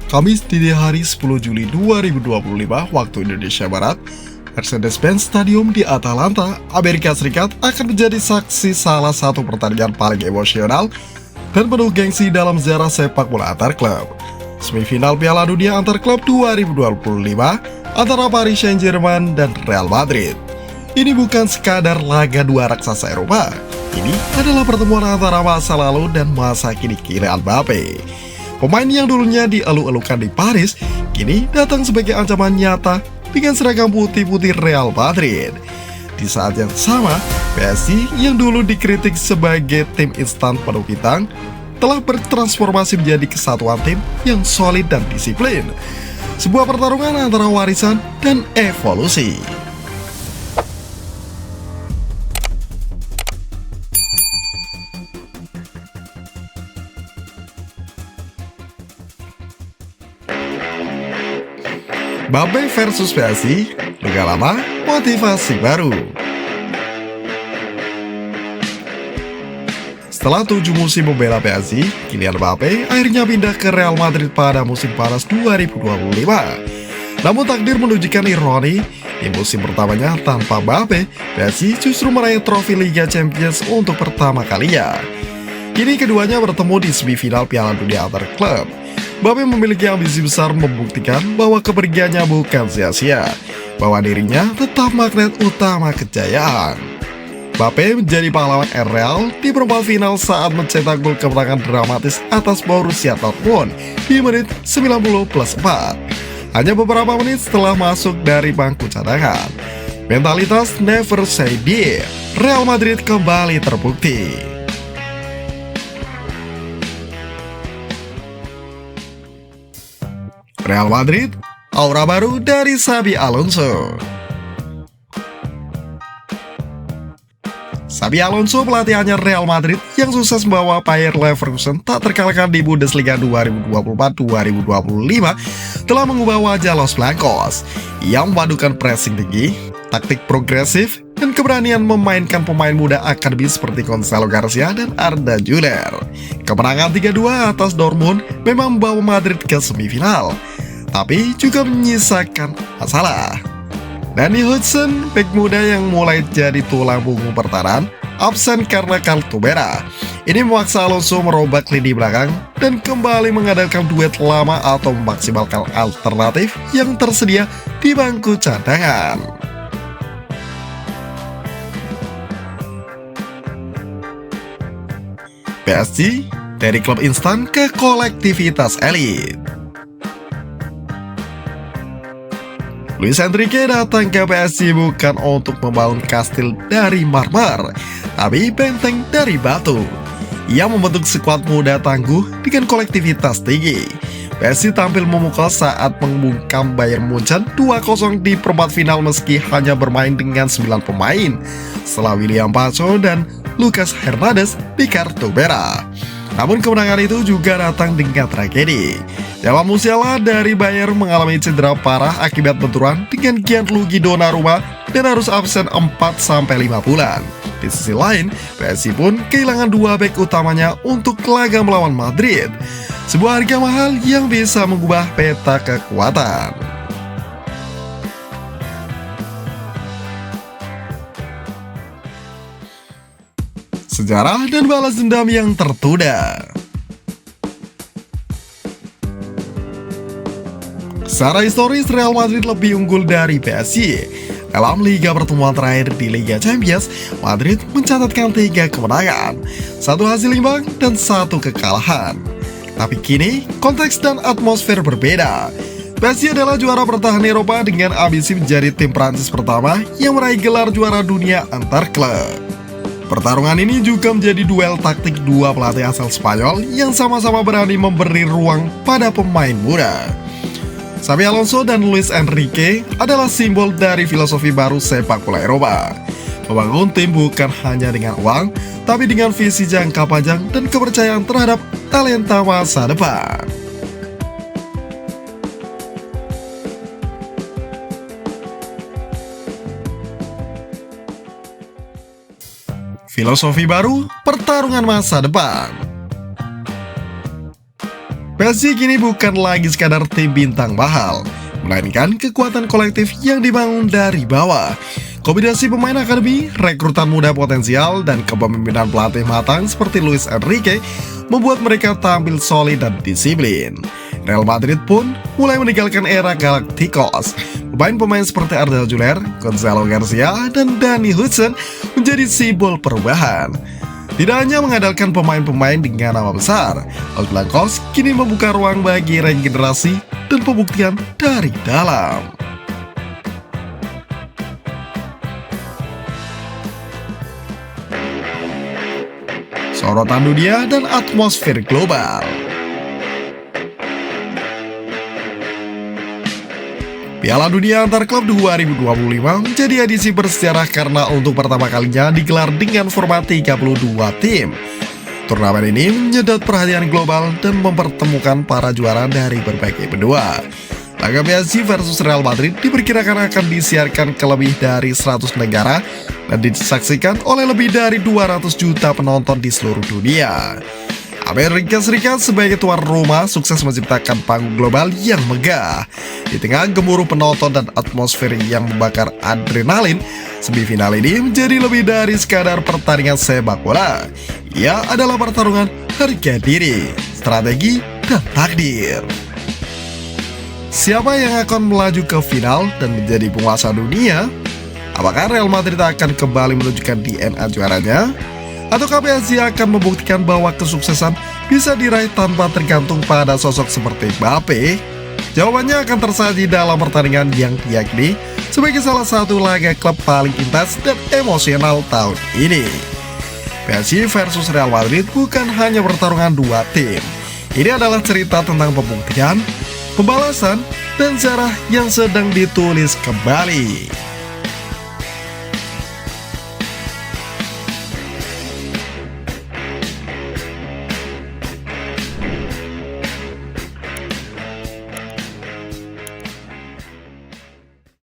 Kamis dini hari 10 Juli 2025 waktu Indonesia Barat, Mercedes-Benz Stadium di Atlanta, Amerika Serikat akan menjadi saksi salah satu pertandingan paling emosional dan penuh gengsi dalam sejarah sepak bola antar klub. Semifinal Piala Dunia antar klub 2025 antara Paris Saint-Germain dan Real Madrid. Ini bukan sekadar laga dua raksasa Eropa. Ini adalah pertemuan antara masa lalu dan masa kini Kylian Mbappe. Pemain yang dulunya dielu-elukan di Paris, kini datang sebagai ancaman nyata dengan seragam putih-putih Real Madrid. Di saat yang sama, PSG yang dulu dikritik sebagai tim instan penuh bintang, telah bertransformasi menjadi kesatuan tim yang solid dan disiplin. Sebuah pertarungan antara warisan dan evolusi. Mbappe versus PSG, Liga lama, motivasi baru. Setelah 7 musim membela PSG, Kylian Mbappe akhirnya pindah ke Real Madrid pada musim panas 2025. Namun takdir menunjukkan ironi, di musim pertamanya tanpa Mbappe, PSG justru meraih trofi Liga Champions untuk pertama kalinya. Kini keduanya bertemu di semifinal Piala Dunia antar klub. Mbappe memiliki ambisi besar membuktikan bahwa kepergiannya bukan sia-sia, bahwa dirinya tetap magnet utama kejayaan. Mbappe menjadi pahlawan Real di perempat final saat mencetak gol kemenangan dramatis atas Borussia Dortmund di menit 90+4. Hanya beberapa menit setelah masuk dari bangku cadangan. Mentalitas never say die, Real Madrid kembali terbukti. Real Madrid, aura baru dari Xabi Alonso. Xabi Alonso, pelatih Real Madrid yang sukses membawa Bayer Leverkusen tak terkalahkan di Bundesliga 2024-2025, telah mengubah wajah Los Blancos. Ia memadukan pressing tinggi, taktik progresif, dan keberanian memainkan pemain muda akademi seperti Gonzalo Garcia dan Arda Güler. Kemenangan 3-2 atas Dortmund memang membawa Madrid ke semifinal, tapi juga menyisakan masalah. Danny Hudson, bek muda yang mulai jadi tulang punggung pertahanan, absen karena kartu merah. Ini memaksa Alonso merobak lini belakang dan kembali mengandalkan duet lama atau memaksimalkan alternatif yang tersedia di bangku cadangan. PSG, dari klub instan ke kolektivitas elit. Luis Enrique datang ke PSG bukan untuk membangun kastil dari marmer, tapi benteng dari batu. Ia membentuk skuad muda tangguh dengan kolektivitas tinggi. PSG tampil memukul saat membungkam Bayern Munchen 2-0 di perempat final meski hanya bermain dengan 9 pemain, setelah William Pacho dan Lucas Hernandez di kartu merah. Namun kemenangan itu juga datang dengan tragedi. Jamal Musiala dari Bayern mengalami cedera parah akibat benturan dengan Gianluigi Donnarumma dan harus absen 4-5 bulan. Di sisi lain, PSG pun kehilangan 2 bek utamanya untuk laga melawan Madrid. Sebuah harga mahal yang bisa mengubah peta kekuatan. Sejarah dan balas dendam yang tertunda. Secara historis, Real Madrid lebih unggul dari PSG. Dalam liga pertemuan terakhir di Liga Champions, Madrid mencatatkan 3 kemenangan, 1 hasil imbang, dan 1 kekalahan. Tapi kini, konteks dan atmosfer berbeda. PSG adalah juara bertahan Eropa dengan ambisi menjadi tim Prancis pertama yang meraih gelar juara dunia antar klub. Pertarungan ini juga menjadi duel taktik dua pelatih asal Spanyol yang sama-sama berani memberi ruang pada pemain muda. Xabi Alonso dan Luis Enrique adalah simbol dari filosofi baru sepak bola Eropa. Membangun tim bukan hanya dengan uang, tapi dengan visi jangka panjang dan kepercayaan terhadap talenta masa depan. Filosofi baru, pertarungan masa depan. PSG kini bukan lagi sekadar tim bintang mahal, melainkan kekuatan kolektif yang dibangun dari bawah. Kombinasi pemain akademi, rekrutan muda potensial, dan kepemimpinan pelatih matang seperti Luis Enrique membuat mereka tampil solid dan disiplin. Real Madrid pun mulai meninggalkan era Galacticos. Pemain-pemain seperti Arda Güler, Gonzalo Garcia, dan Danny Hudson menjadi simbol perubahan. Tidak hanya mengandalkan pemain-pemain dengan nama besar, Los Blancos kini membuka ruang bagi regenerasi dan pembuktian dari dalam. Sorotan dunia dan atmosfer global. Piala Dunia Antar Klub 2025 menjadi edisi bersejarah karena untuk pertama kalinya digelar dengan format 32 tim. Turnamen ini menyedot perhatian global dan mempertemukan para juara dari berbagai benua. Laga PSG versus Real Madrid diperkirakan akan disiarkan ke lebih dari 100 negara dan disaksikan oleh lebih dari 200 juta penonton di seluruh dunia. Amerika Serikat sebagai tuan rumah sukses menciptakan panggung global yang megah. Di tengah gemuruh penonton dan atmosfer yang membakar adrenalin, semifinal ini menjadi lebih dari sekadar pertandingan sepak bola. Ia adalah pertarungan harga diri, strategi, dan takdir. Siapa yang akan melaju ke final dan menjadi penguasa dunia? Apakah Real Madrid akan kembali menunjukkan DNA juaranya? Ataukah PSG akan membuktikan bahwa kesuksesan bisa diraih tanpa tergantung pada sosok seperti Mbappe? Jawabannya akan tersaji dalam pertandingan yang diyakini sebagai salah satu laga klub paling intens dan emosional tahun ini. PSG versus Real Madrid bukan hanya pertarungan dua tim. Ini adalah cerita tentang pembuktian, pembalasan, dan sejarah yang sedang ditulis kembali.